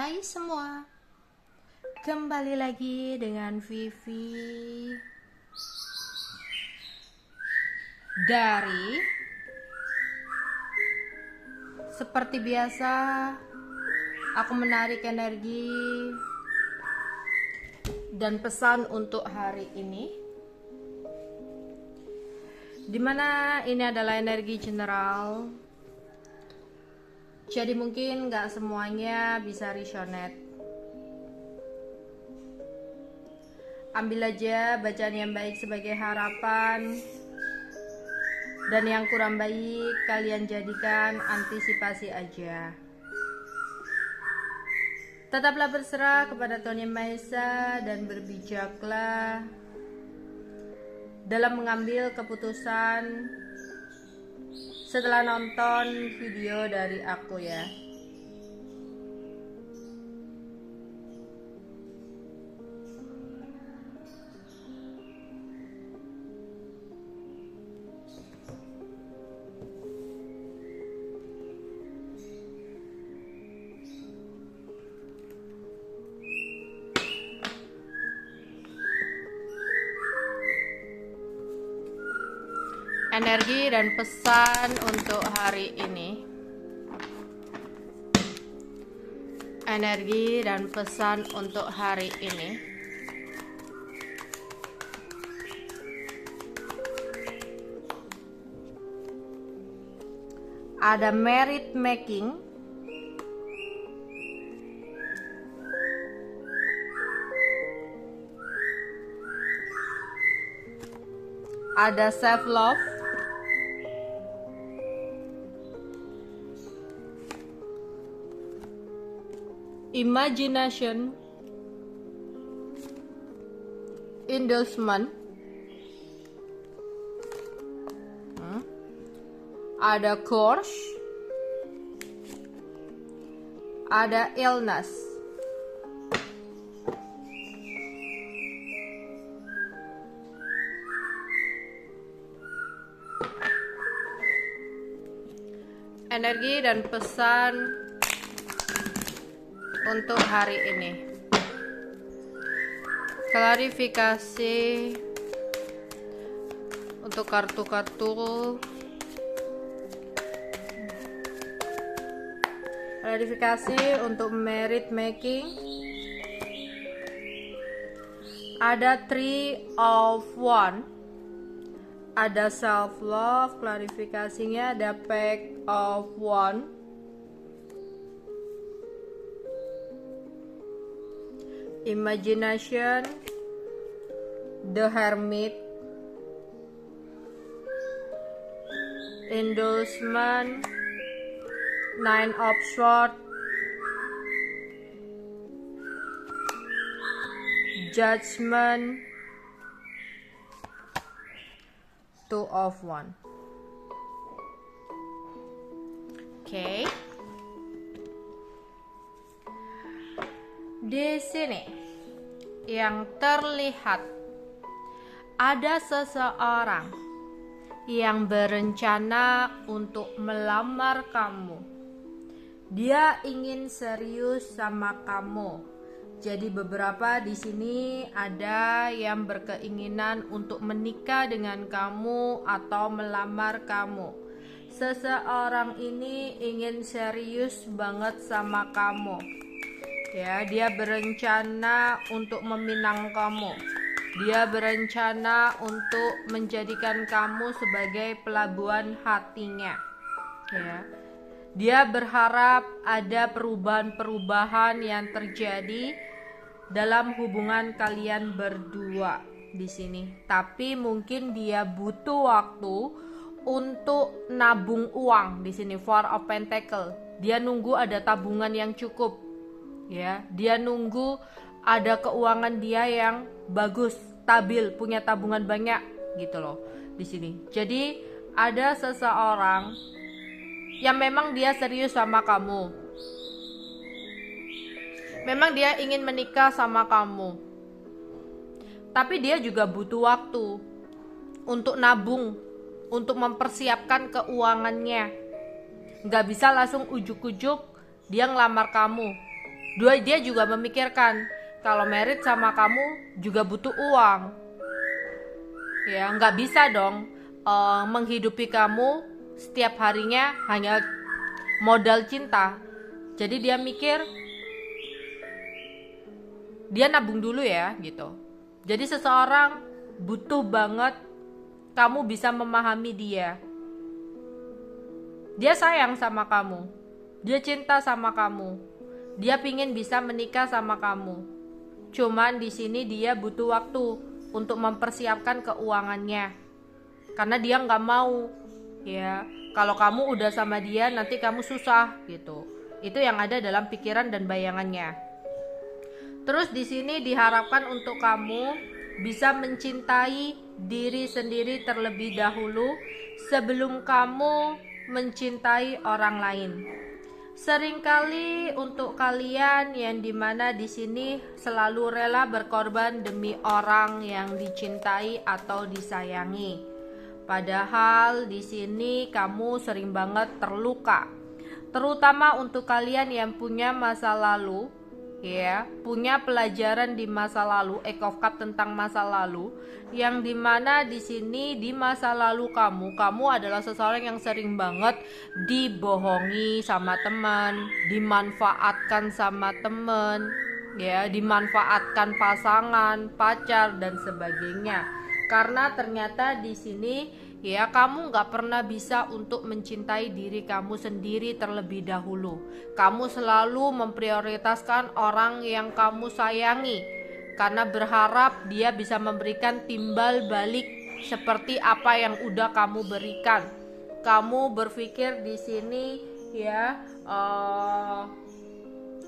Hai semua, kembali lagi dengan Vivi dari seperti biasa. Aku menarik energi dan pesan untuk hari ini, dimana ini adalah energi general. Jadi mungkin gak semuanya bisa resonate. Ambil aja bacaan yang baik sebagai harapan, dan yang kurang baik kalian jadikan antisipasi aja. Tetaplah berserah kepada Tuhan Yang Maha Esa dan berbijaklah dalam mengambil keputusan setelah nonton video dari aku ya. Energi dan pesan untuk hari ini. Energi dan pesan untuk hari ini. Ada merit making, ada self love, imagination, endorsement, ada course, ada illness. Energi dan pesan untuk hari ini. Klarifikasi untuk kartu-kartu. Klarifikasi untuk merit making. Ada 3 of Wands. Ada self love, klarifikasinya ada Pack of Wands. Imagination, the Hermit, endorsement, 9 of Swords, judgment, 2 of Wands. Oke. Di sini yang terlihat ada seseorang yang berencana untuk melamar kamu. Dia ingin serius sama kamu. Jadi beberapa di sini ada yang berkeinginan untuk menikah dengan kamu atau melamar kamu. Seseorang ini ingin serius banget sama kamu. Ya, dia berencana untuk meminang kamu. Dia berencana untuk menjadikan kamu sebagai pelabuhan hatinya. Ya. Dia berharap ada perubahan-perubahan yang terjadi dalam hubungan kalian berdua di sini. Tapi mungkin dia butuh waktu untuk nabung uang di sini. 4 of Pentacles. Dia nunggu ada tabungan yang cukup. Ya, dia nunggu ada keuangan dia yang bagus, stabil, punya tabungan banyak gitu loh di sini. Jadi ada seseorang yang memang dia serius sama kamu. Memang dia ingin menikah sama kamu. Tapi dia juga butuh waktu untuk nabung, untuk mempersiapkan keuangannya. Gak bisa langsung ujuk-ujuk dia ngelamar kamu. Dia juga memikirkan kalau merit sama kamu juga butuh uang. Ya, nggak bisa dong menghidupi kamu setiap harinya hanya modal cinta. Jadi dia mikir, dia nabung dulu ya gitu. Jadi seseorang butuh banget kamu bisa memahami dia. Dia sayang sama kamu, dia cinta sama kamu, dia pingin bisa menikah sama kamu. Cuman di sini dia butuh waktu untuk mempersiapkan keuangannya, karena dia nggak mau ya kalau kamu udah sama dia nanti kamu susah gitu. Itu yang ada dalam pikiran dan bayangannya. Terus di sini diharapkan untuk kamu bisa mencintai diri sendiri terlebih dahulu sebelum kamu mencintai orang lain. Seringkali untuk kalian yang dimana di sini selalu rela berkorban demi orang yang dicintai atau disayangi. Padahal di sini kamu sering banget terluka. Terutama untuk kalian yang punya masa lalu, ya, punya pelajaran di masa lalu, Eight of Cups tentang masa lalu, yang dimana di sini di masa lalu kamu adalah seseorang yang sering banget dibohongi sama teman, dimanfaatkan sama teman, ya, dimanfaatkan pasangan, pacar dan sebagainya. Karena ternyata di sini ya kamu gak pernah bisa untuk mencintai diri kamu sendiri terlebih dahulu. Kamu selalu memprioritaskan orang yang kamu sayangi karena berharap dia bisa memberikan timbal balik seperti apa yang udah kamu berikan. Kamu berpikir di sini ya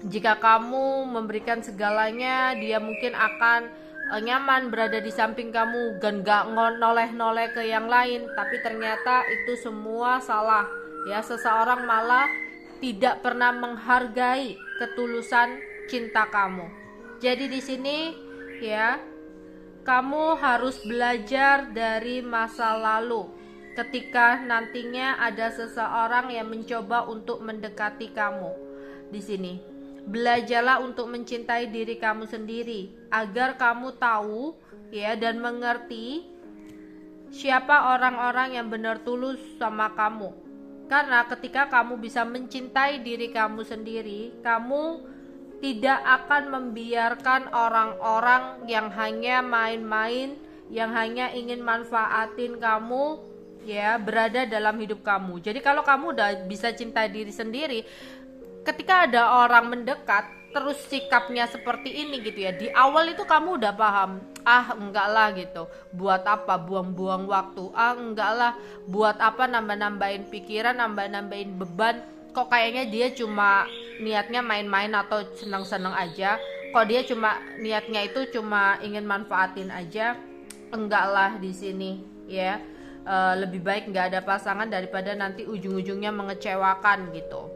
jika kamu memberikan segalanya, dia mungkin akan nyaman berada di samping kamu dan gak noleh-noleh ke yang lain. Tapi ternyata itu semua salah ya. Seseorang malah tidak pernah menghargai ketulusan cinta kamu. Jadi di sini ya kamu harus belajar dari masa lalu. Ketika nantinya ada seseorang yang mencoba untuk mendekati kamu di sini, belajarlah untuk mencintai diri kamu sendiri agar kamu tahu ya dan mengerti siapa orang-orang yang benar tulus sama kamu. Karena ketika kamu bisa mencintai diri kamu sendiri, kamu tidak akan membiarkan orang-orang yang hanya main-main, yang hanya ingin manfaatin kamu ya berada dalam hidup kamu. Jadi kalau kamu udah bisa cintai diri sendiri, ketika ada orang mendekat terus sikapnya seperti ini gitu ya, di awal itu kamu udah paham, enggak lah gitu, buat apa buang-buang waktu, enggak lah buat apa nambah-nambahin pikiran, nambah-nambahin beban, kok kayaknya dia cuma niatnya main-main atau senang-senang aja, kok dia cuma niatnya itu cuma ingin manfaatin aja. Enggak lah di sini ya, lebih baik nggak ada pasangan daripada nanti ujung-ujungnya mengecewakan gitu.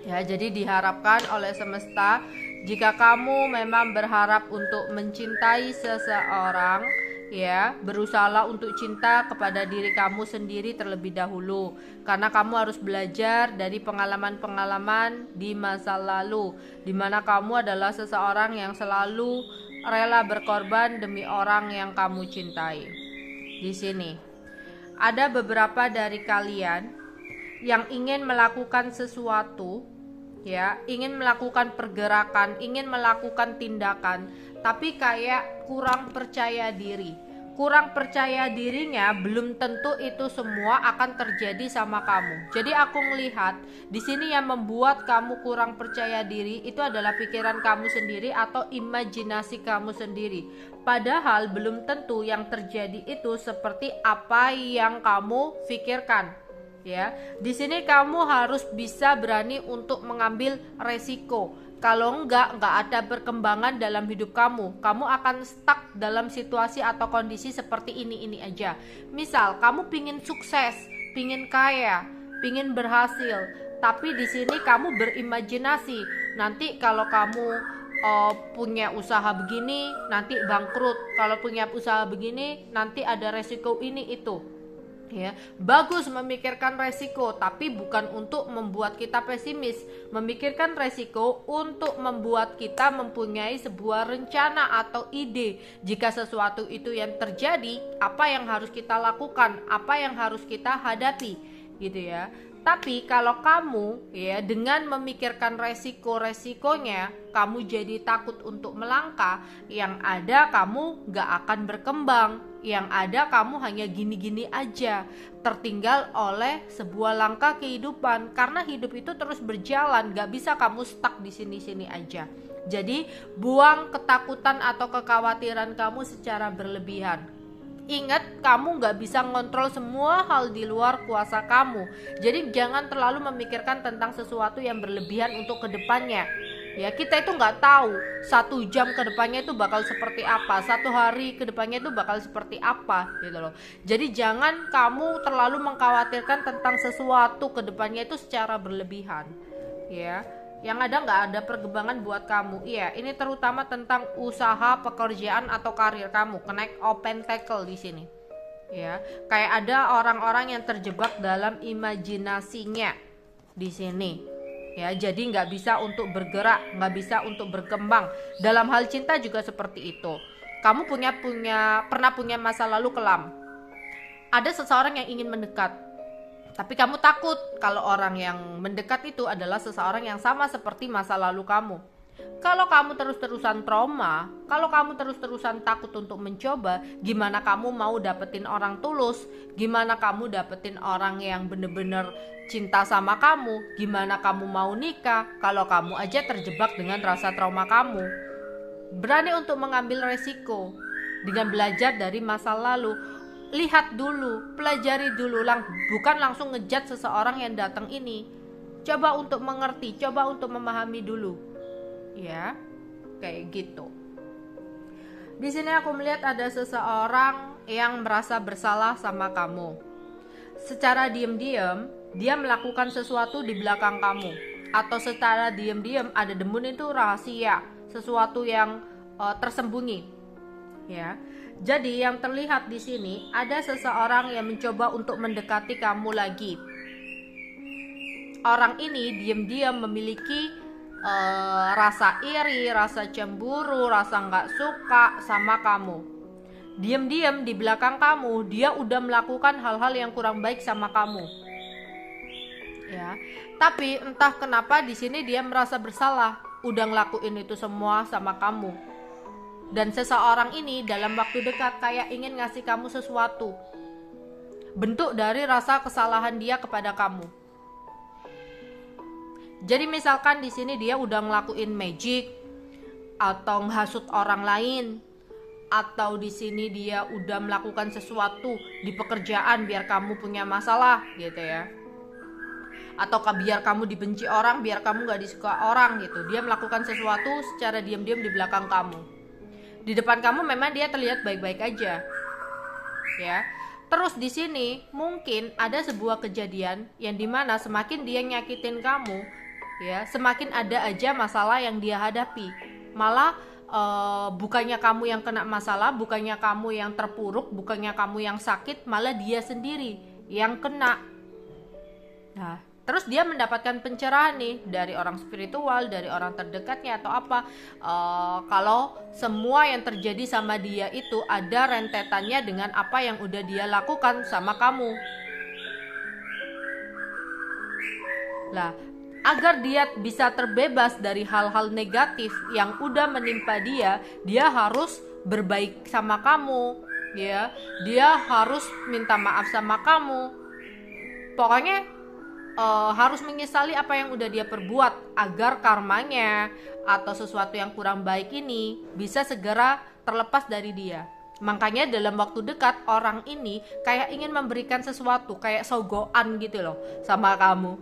Ya, jadi diharapkan oleh semesta, jika kamu memang berharap untuk mencintai seseorang, ya, berusahalah untuk cinta kepada diri kamu sendiri terlebih dahulu. Karena kamu harus belajar dari pengalaman-pengalaman di masa lalu, di mana kamu adalah seseorang yang selalu rela berkorban demi orang yang kamu cintai. Di sini ada beberapa dari kalian yang ingin melakukan sesuatu, ya, ingin melakukan pergerakan, ingin melakukan tindakan, tapi kayak kurang percaya diri. Kurang percaya dirinya belum tentu itu semua akan terjadi sama kamu. Jadi aku melihat di sini yang membuat kamu kurang percaya diri itu adalah pikiran kamu sendiri atau imajinasi kamu sendiri. Padahal belum tentu yang terjadi itu seperti apa yang kamu pikirkan. Ya, di sini kamu harus bisa berani untuk mengambil resiko. Kalau enggak ada perkembangan dalam hidup kamu. Kamu akan stuck dalam situasi atau kondisi seperti ini aja. Misal, kamu pingin sukses, pingin kaya, pingin berhasil, tapi di sini kamu berimajinasi. Nanti kalau kamu punya usaha begini, nanti bangkrut. Kalau punya usaha begini, nanti ada resiko ini itu. Ya, bagus memikirkan resiko, tapi bukan untuk membuat kita pesimis. Memikirkan resiko untuk membuat kita mempunyai sebuah rencana atau ide. Jika sesuatu itu yang terjadi, apa yang harus kita lakukan, apa yang harus kita hadapi, gitu ya. Tapi kalau kamu ya dengan memikirkan resiko-resikonya, kamu jadi takut untuk melangkah, yang ada kamu gak akan berkembang, yang ada kamu hanya gini-gini aja, tertinggal oleh sebuah langkah kehidupan. Karena hidup itu terus berjalan, gak bisa kamu stuck di sini-sini aja. Jadi buang ketakutan atau kekhawatiran kamu secara berlebihan. Ingat, kamu gak bisa ngontrol semua hal di luar kuasa kamu. Jadi jangan terlalu memikirkan tentang sesuatu yang berlebihan untuk kedepannya. Ya, kita itu gak tahu 1 jam kedepannya itu bakal seperti apa, 1 hari kedepannya itu bakal seperti apa, gitu loh. Jadi jangan kamu terlalu mengkhawatirkan tentang sesuatu kedepannya itu secara berlebihan. Ya, yang ada nggak ada perkembangan buat kamu. Iya, ini terutama tentang usaha, pekerjaan atau karir kamu. Connect open tackle di sini. Ya, kayak ada orang-orang yang terjebak dalam imajinasinya di sini. Ya, jadi nggak bisa untuk bergerak, nggak bisa untuk berkembang. Dalam hal cinta juga seperti itu. Kamu pernah punya masa lalu kelam. Ada seseorang yang ingin mendekat, tapi kamu takut kalau orang yang mendekat itu adalah seseorang yang sama seperti masa lalu kamu. Kalau kamu terus-terusan trauma, kalau kamu terus-terusan takut untuk mencoba, gimana kamu mau dapetin orang tulus? Gimana kamu dapetin orang yang bener-bener cinta sama kamu? Gimana kamu mau nikah kalau kamu aja terjebak dengan rasa trauma kamu? Berani untuk mengambil resiko dengan belajar dari masa lalu. Lihat dulu, pelajari dulu, bukan langsung ngejat seseorang yang datang ini. Coba untuk mengerti, coba untuk memahami dulu. Ya, kayak gitu. Di sini aku melihat ada seseorang yang merasa bersalah sama kamu. Secara diam-diam, dia melakukan sesuatu di belakang kamu. Atau secara diam-diam ada demun itu rahasia, sesuatu yang tersembunyi. Ya. Jadi yang terlihat di sini ada seseorang yang mencoba untuk mendekati kamu lagi. Orang ini diam-diam memiliki rasa iri, rasa cemburu, rasa nggak suka sama kamu. Diam-diam di belakang kamu dia udah melakukan hal-hal yang kurang baik sama kamu. Ya, tapi entah kenapa di sini dia merasa bersalah, udah ngelakuin itu semua sama kamu. Dan seseorang ini dalam waktu dekat kayak ingin ngasih kamu sesuatu. Bentuk dari rasa kesalahan dia kepada kamu. Jadi misalkan di sini dia udah ngelakuin magic atau menghasut orang lain, atau di sini dia udah melakukan sesuatu di pekerjaan biar kamu punya masalah gitu ya. Atau biar kamu dibenci orang, biar kamu gak disuka orang gitu. Dia melakukan sesuatu secara diam-diam di belakang kamu. Di depan kamu memang dia terlihat baik-baik aja. Ya. Terus di sini mungkin ada sebuah kejadian yang dimana semakin dia nyakitin kamu, ya, semakin ada aja masalah yang dia hadapi. Malah bukannya kamu yang kena masalah, bukannya kamu yang terpuruk, bukannya kamu yang sakit, malah dia sendiri yang kena. Nah, terus dia mendapatkan pencerahan nih dari orang spiritual, dari orang terdekatnya atau apa. Kalau semua yang terjadi sama dia itu ada rentetannya dengan apa yang udah dia lakukan sama kamu. Lah, agar dia bisa terbebas dari hal-hal negatif yang udah menimpa dia harus berbaik sama kamu, ya. Dia harus minta maaf sama kamu. Pokoknya harus menyesali apa yang udah dia perbuat agar karmanya atau sesuatu yang kurang baik ini bisa segera terlepas dari dia. Makanya dalam waktu dekat orang ini kayak ingin memberikan sesuatu, kayak sogoan gitu loh sama kamu,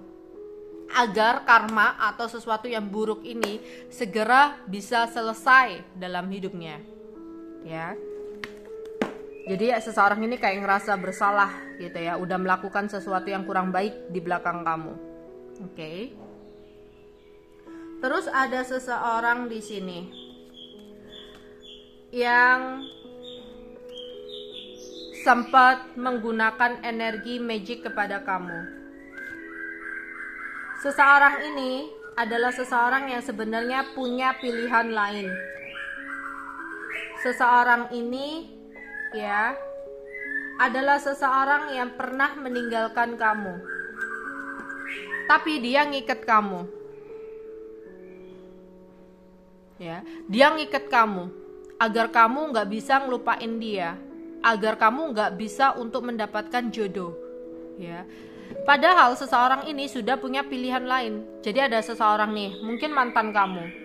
agar karma atau sesuatu yang buruk ini segera bisa selesai dalam hidupnya. Ya. Jadi seseorang ini kayak ngerasa bersalah gitu ya, udah melakukan sesuatu yang kurang baik di belakang kamu. Oke. Terus ada seseorang di sini yang sempat menggunakan energi magic kepada kamu. Seseorang ini adalah seseorang yang sebenarnya punya pilihan lain. Seseorang ini ya adalah seseorang yang pernah meninggalkan kamu, tapi dia ngikat kamu. Ya, dia ngikat kamu agar kamu nggak bisa ngelupain dia, agar kamu nggak bisa untuk mendapatkan jodoh. Ya, padahal seseorang ini sudah punya pilihan lain. Jadi ada seseorang nih, mungkin mantan kamu.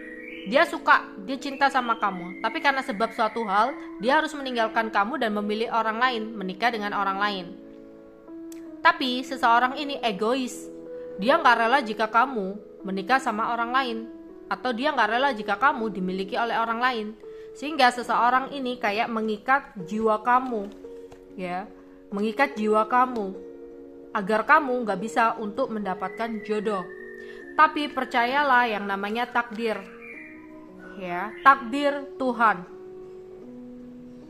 Dia suka, dia cinta sama kamu, tapi karena sebab suatu hal, dia harus meninggalkan kamu dan memilih orang lain, menikah dengan orang lain. Tapi seseorang ini egois. Dia nggak rela jika kamu menikah sama orang lain, atau dia nggak rela jika kamu dimiliki oleh orang lain. Sehingga seseorang ini kayak mengikat jiwa kamu, ya, mengikat jiwa kamu, agar kamu nggak bisa untuk mendapatkan jodoh. Tapi percayalah yang namanya takdir, ya, takdir Tuhan.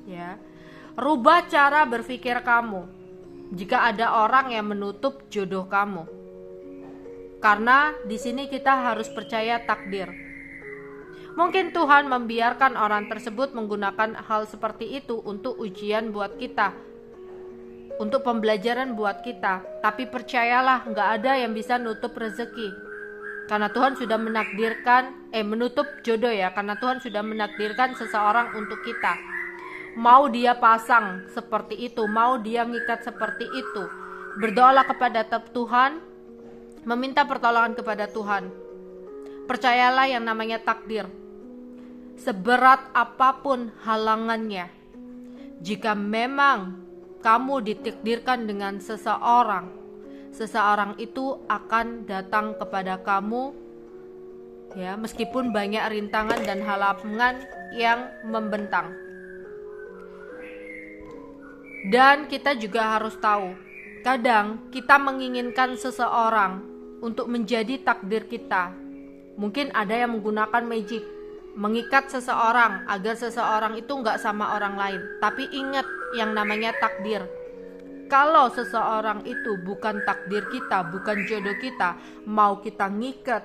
Ya, rubah cara berpikir kamu jika ada orang yang menutup jodoh kamu. Karena di sini kita harus percaya takdir. Mungkin Tuhan membiarkan orang tersebut menggunakan hal seperti itu untuk ujian buat kita, untuk pembelajaran buat kita. Tapi percayalah, nggak ada yang bisa nutup rezeki. Karena Tuhan sudah menakdirkan, menutup jodoh ya, karena Tuhan sudah menakdirkan seseorang untuk kita. Mau dia pasang seperti itu, mau dia ngikat seperti itu, berdoalah kepada Tuhan, meminta pertolongan kepada Tuhan. Percayalah yang namanya takdir. Seberat apapun halangannya, jika memang kamu ditakdirkan dengan seseorang, seseorang itu akan datang kepada kamu, ya, meskipun banyak rintangan dan halangan yang membentang. Dan kita juga harus tahu, kadang kita menginginkan seseorang untuk menjadi takdir kita. Mungkin ada yang menggunakan magic, mengikat seseorang agar seseorang itu nggak sama orang lain. Tapi ingat yang namanya takdir. Kalau seseorang itu bukan takdir kita, bukan jodoh kita, mau kita ngikat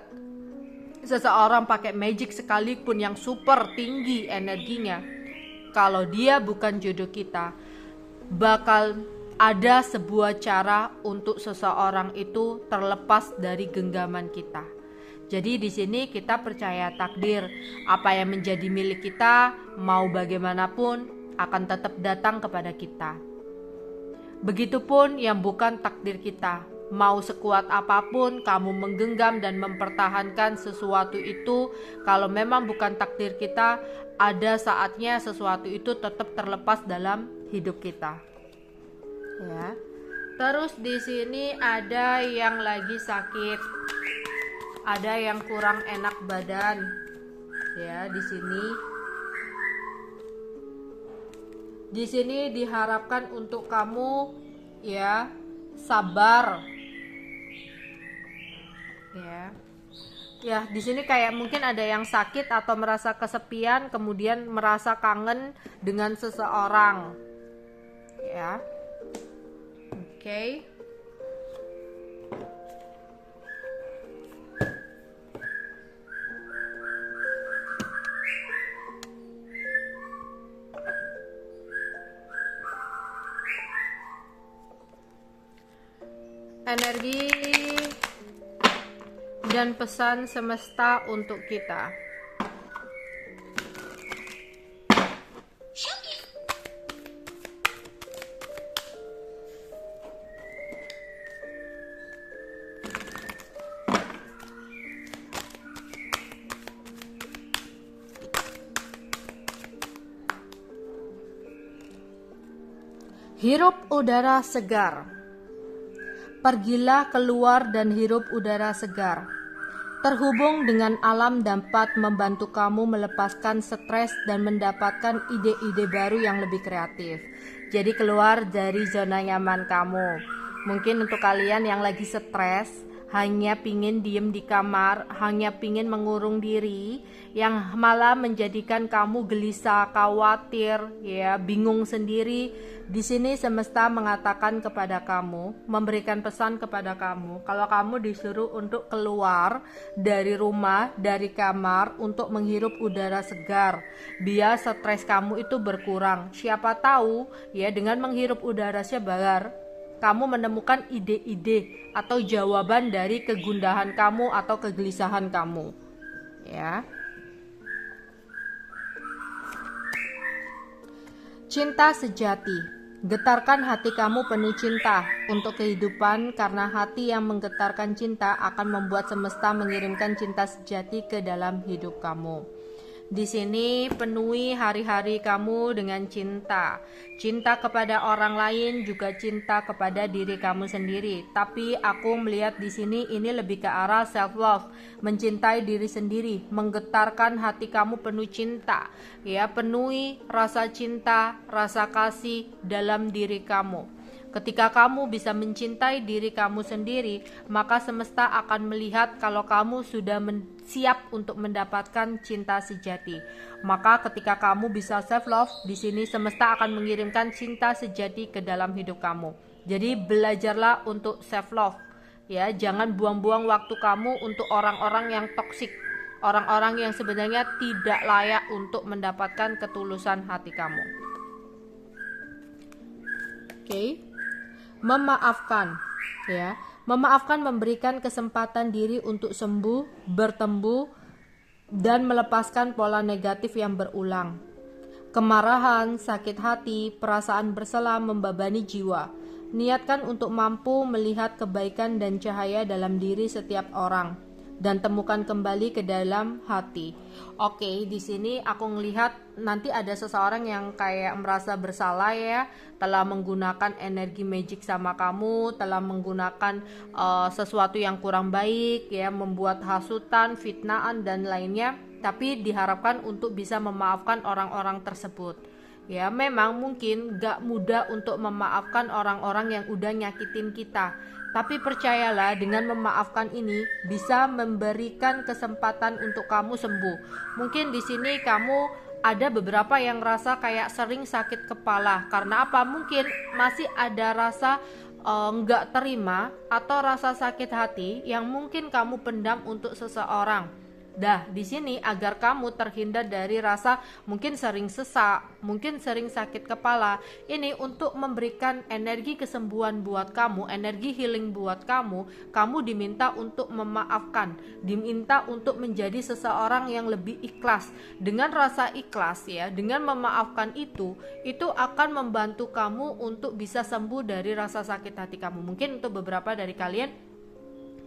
seseorang pakai magic sekalipun yang super tinggi energinya, kalau dia bukan jodoh kita, bakal ada sebuah cara untuk seseorang itu terlepas dari genggaman kita. Jadi di sini kita percaya takdir. Apa yang menjadi milik kita, mau bagaimanapun akan tetap datang kepada kita. Begitupun yang bukan takdir kita. Mau sekuat apapun kamu menggenggam dan mempertahankan sesuatu itu, kalau memang bukan takdir kita, ada saatnya sesuatu itu tetap terlepas dalam hidup kita. Ya. Terus di sini ada yang lagi sakit, ada yang kurang enak badan, ya. Di sini diharapkan untuk kamu, ya, sabar, ya. Di sini kayak mungkin ada yang sakit atau merasa kesepian, kemudian merasa kangen dengan seseorang, ya. Oke. Energi dan pesan semesta untuk kita. Hirup udara segar. Pergilah keluar dan hirup udara segar. Terhubung dengan alam dapat membantu kamu melepaskan stres dan mendapatkan ide-ide baru yang lebih kreatif. Jadi keluar dari zona nyaman kamu. Mungkin untuk kalian yang lagi stres, hanya pingin diem di kamar, hanya pingin mengurung diri, yang malah menjadikan kamu gelisah, khawatir, ya, bingung sendiri. Di sini semesta mengatakan kepada kamu, memberikan pesan kepada kamu, kalau kamu disuruh untuk keluar dari rumah, dari kamar, untuk menghirup udara segar, biar stres kamu itu berkurang. Siapa tahu, ya, dengan menghirup udara segar, kamu menemukan ide-ide atau jawaban dari kegundahan kamu atau kegelisahan kamu, ya. Cinta sejati. Getarkan hati kamu penuh cinta untuk kehidupan, karena hati yang menggetarkan cinta akan membuat semesta mengirimkan cinta sejati ke dalam hidup kamu. Di sini penuhi hari-hari kamu dengan cinta. Cinta kepada orang lain, juga cinta kepada diri kamu sendiri. Tapi aku melihat di sini ini lebih ke arah self love, mencintai diri sendiri, menggetarkan hati kamu penuh cinta. Ya, penuhi rasa cinta, rasa kasih dalam diri kamu. Ketika kamu bisa mencintai diri kamu sendiri, maka semesta akan melihat kalau kamu sudah siap untuk mendapatkan cinta sejati. Maka ketika kamu bisa self love, di sini semesta akan mengirimkan cinta sejati ke dalam hidup kamu. Jadi belajarlah untuk self love. Ya, jangan buang-buang waktu kamu untuk orang-orang yang toksik, orang-orang yang sebenarnya tidak layak untuk mendapatkan ketulusan hati kamu. Oke. Memaafkan, ya. Memaafkan memberikan kesempatan diri untuk sembuh, bertumbuh, dan melepaskan pola negatif yang berulang. Kemarahan, sakit hati, perasaan bersalah membebani jiwa. Niatkan untuk mampu melihat kebaikan dan cahaya dalam diri setiap orang, dan temukan kembali ke dalam hati. Oke, di sini aku ngelihat nanti ada seseorang yang kayak merasa bersalah, ya, telah menggunakan energi magic sama kamu, telah menggunakan sesuatu yang kurang baik, ya, membuat hasutan, fitnaan dan lainnya. Tapi diharapkan untuk bisa memaafkan orang-orang tersebut. Ya, memang mungkin gak mudah untuk memaafkan orang-orang yang udah nyakitin kita. Tapi percayalah, dengan memaafkan ini bisa memberikan kesempatan untuk kamu sembuh. Mungkin di sini kamu ada beberapa yang rasa kayak sering sakit kepala. Karena apa? Mungkin masih ada rasa nggak terima atau rasa sakit hati yang mungkin kamu pendam untuk seseorang. Dah, di sini agar kamu terhindar dari rasa mungkin sering sesak, mungkin sering sakit kepala, ini untuk memberikan energi kesembuhan buat kamu, energi healing buat kamu. Kamu diminta untuk memaafkan, diminta untuk menjadi seseorang yang lebih ikhlas. Dengan rasa ikhlas, ya, dengan memaafkan itu akan membantu kamu untuk bisa sembuh dari rasa sakit hati kamu. Mungkin untuk beberapa dari kalian,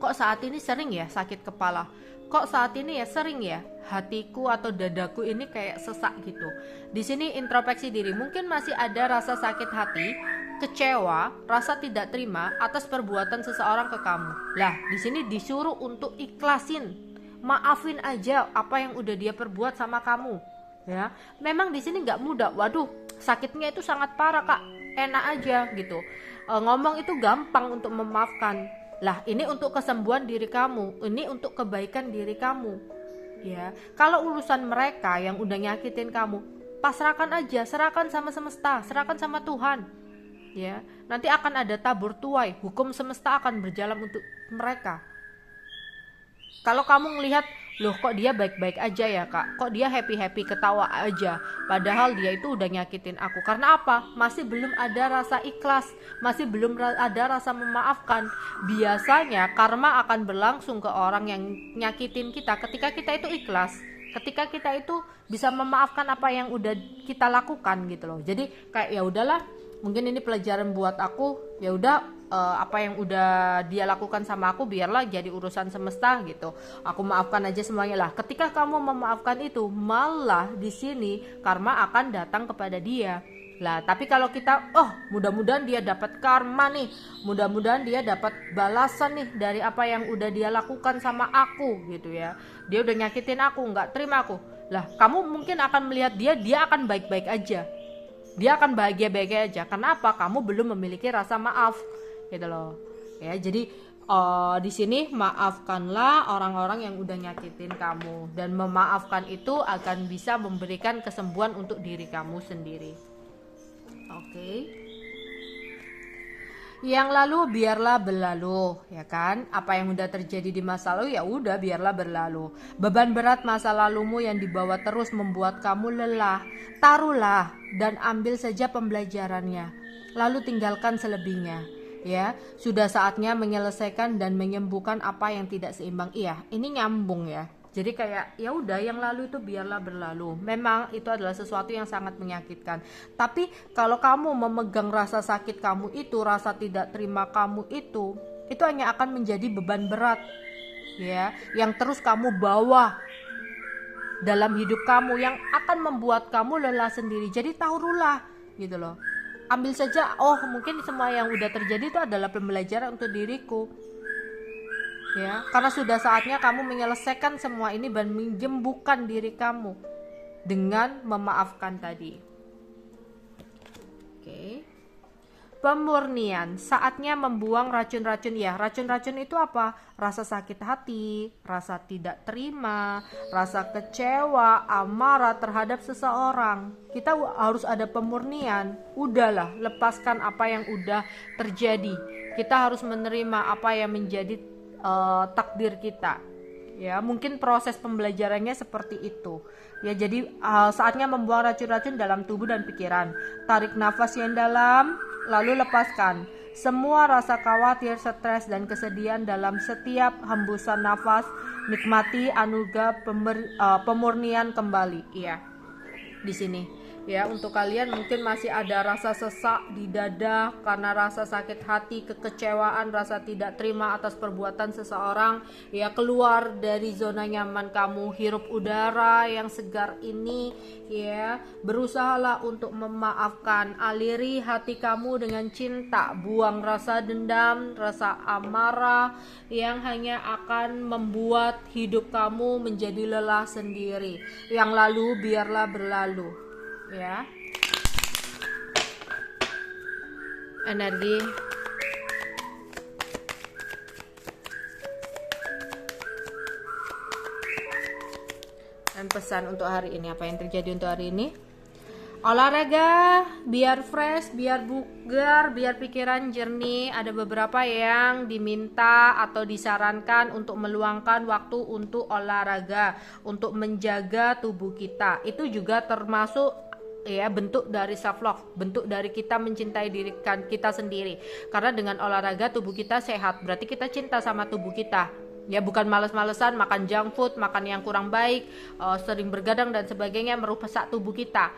kok saat ini sering ya sakit kepala? Kok saat ini ya sering ya hatiku atau dadaku ini kayak sesak gitu. Di sini introspeksi diri, mungkin masih ada rasa sakit hati, kecewa, rasa tidak terima atas perbuatan seseorang ke kamu. Lah, di sini disuruh untuk ikhlasin, maafin aja apa yang udah dia perbuat sama kamu. Ya, memang di sini nggak mudah. Waduh, sakitnya itu sangat parah, Kak. Enak aja gitu. Ngomong itu gampang untuk memaafkan. Lah, ini untuk kesembuhan diri kamu, ini untuk kebaikan diri kamu. Ya, kalau urusan mereka yang udah nyakitin kamu, pasrahkan aja, serahkan sama semesta, serahkan sama Tuhan. Ya, nanti akan ada tabur tuai, hukum semesta akan berjalan untuk mereka. Kalau kamu ngelihat, loh kok dia baik-baik aja ya, Kak, kok dia happy-happy ketawa aja, padahal dia itu udah nyakitin aku. Karena apa? Masih belum ada rasa ikhlas, masih belum ada rasa memaafkan. Biasanya karma akan berlangsung ke orang yang nyakitin kita ketika kita itu ikhlas, ketika kita itu bisa memaafkan apa yang udah kita lakukan gitu loh. Jadi kayak ya udahlah, mungkin ini pelajaran buat aku, ya udah, apa yang udah dia lakukan sama aku biarlah jadi urusan semesta gitu. Aku maafkan aja semuanya. Lah, ketika kamu memaafkan itu, malah di sini karma akan datang kepada dia. Lah, tapi kalau kita, mudah-mudahan dia dapat karma nih, mudah-mudahan dia dapat balasan nih dari apa yang udah dia lakukan sama aku gitu ya. Dia udah nyakitin aku, nggak terima aku. Lah, kamu mungkin akan melihat dia akan baik-baik aja. Dia akan bahagia-bahagia aja. Kenapa? Kamu belum memiliki rasa maaf gitu loh. Ya, jadi Di sini maafkanlah orang-orang yang udah nyakitin kamu, dan memaafkan itu akan bisa memberikan kesembuhan untuk diri kamu sendiri. Oke. Yang lalu biarlah berlalu, ya kan? Apa yang udah terjadi di masa lalu ya udah biarlah berlalu. Beban berat masa lalumu yang dibawa terus membuat kamu lelah. Taruhlah dan ambil saja pembelajarannya. Lalu tinggalkan selebihnya. Ya, sudah saatnya menyelesaikan dan menyembuhkan apa yang tidak seimbang. Iya, ini nyambung ya. Jadi kayak ya udah yang lalu itu biarlah berlalu. Memang itu adalah sesuatu yang sangat menyakitkan. Tapi kalau kamu memegang rasa sakit kamu itu, rasa tidak terima kamu itu hanya akan menjadi beban berat ya, yang terus kamu bawa dalam hidup kamu, yang akan membuat kamu lelah sendiri. Jadi taruhlah gitu loh. Ambil saja, oh mungkin semua yang udah terjadi itu adalah pembelajaran untuk diriku. Ya, karena sudah saatnya kamu menyelesaikan semua ini dan menyembuhkan diri kamu dengan memaafkan tadi. Oke. Pemurnian, saatnya membuang racun-racun. Ya, racun-racun itu apa? Rasa sakit hati, rasa tidak terima, rasa kecewa, amarah terhadap seseorang. Kita harus ada pemurnian. Udahlah, lepaskan apa yang udah terjadi. Kita harus menerima apa yang menjadi takdir kita. Ya, mungkin proses pembelajarannya seperti itu. Ya, jadi saatnya membuang racun-racun dalam tubuh dan pikiran. Tarik nafas yang dalam, lalu lepaskan semua rasa khawatir, stres, dan kesedihan dalam setiap hembusan nafas. Nikmati anugerah pemurnian kembali. Iya, di sini. Ya, untuk kalian mungkin masih ada rasa sesak di dada karena rasa sakit hati, kekecewaan, rasa tidak terima atas perbuatan seseorang. Ya, keluar dari zona nyaman kamu, hirup udara yang segar ini. Ya, berusahalah untuk memaafkan, aliri hati kamu dengan cinta, buang rasa dendam, rasa amarah yang hanya akan membuat hidup kamu menjadi lelah sendiri. Yang lalu biarlah berlalu. Ya, energi dan pesan untuk hari ini. Apa yang terjadi untuk hari ini? Olahraga biar fresh, biar bugar, biar pikiran jernih. Ada beberapa yang diminta atau disarankan untuk meluangkan waktu untuk olahraga, untuk menjaga tubuh kita. Itu juga termasuk ya bentuk dari self love, bentuk dari kita mencintai diri kita sendiri. Karena dengan olahraga tubuh kita sehat, berarti kita cinta sama tubuh kita. Ya, bukan males-malesan makan junk food, makan yang kurang baik, sering bergadang dan sebagainya merusak tubuh kita.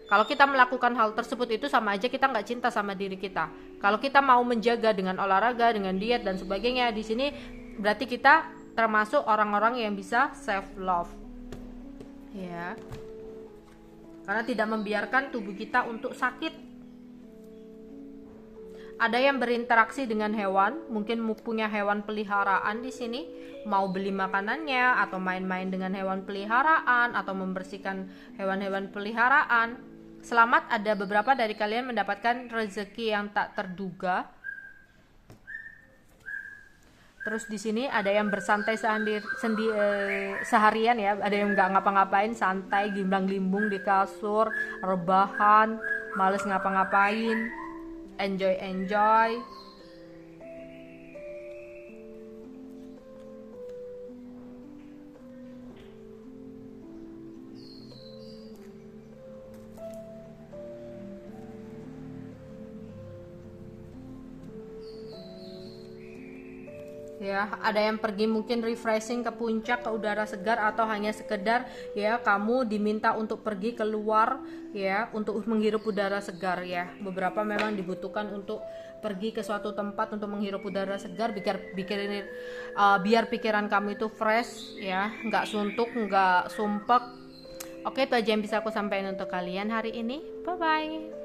Kalau kita melakukan hal tersebut itu sama aja kita nggak cinta sama diri kita. Kalau kita mau menjaga dengan olahraga, dengan diet dan sebagainya, di sini berarti kita termasuk orang-orang yang bisa self love. Ya. Karena tidak membiarkan tubuh kita untuk sakit. Ada yang berinteraksi dengan hewan, mungkin punya hewan peliharaan di sini, mau beli makanannya atau main-main dengan hewan peliharaan atau membersihkan hewan-hewan peliharaan. Selamat, ada beberapa dari kalian mendapatkan rezeki yang tak terduga. Terus di sini ada yang bersantai seharian ya, ada yang nggak ngapa-ngapain, santai gimbang-gimbung di kasur, rebahan, males ngapa-ngapain, enjoy. Ya, ada yang pergi mungkin refreshing ke puncak, ke udara segar, atau hanya sekedar ya kamu diminta untuk pergi keluar ya untuk menghirup udara segar ya. Beberapa memang dibutuhkan untuk pergi ke suatu tempat untuk menghirup udara segar biar pikiran kamu itu fresh ya, nggak suntuk, nggak sumpek. Oke, itu aja yang bisa aku sampaikan untuk kalian hari ini. Bye bye.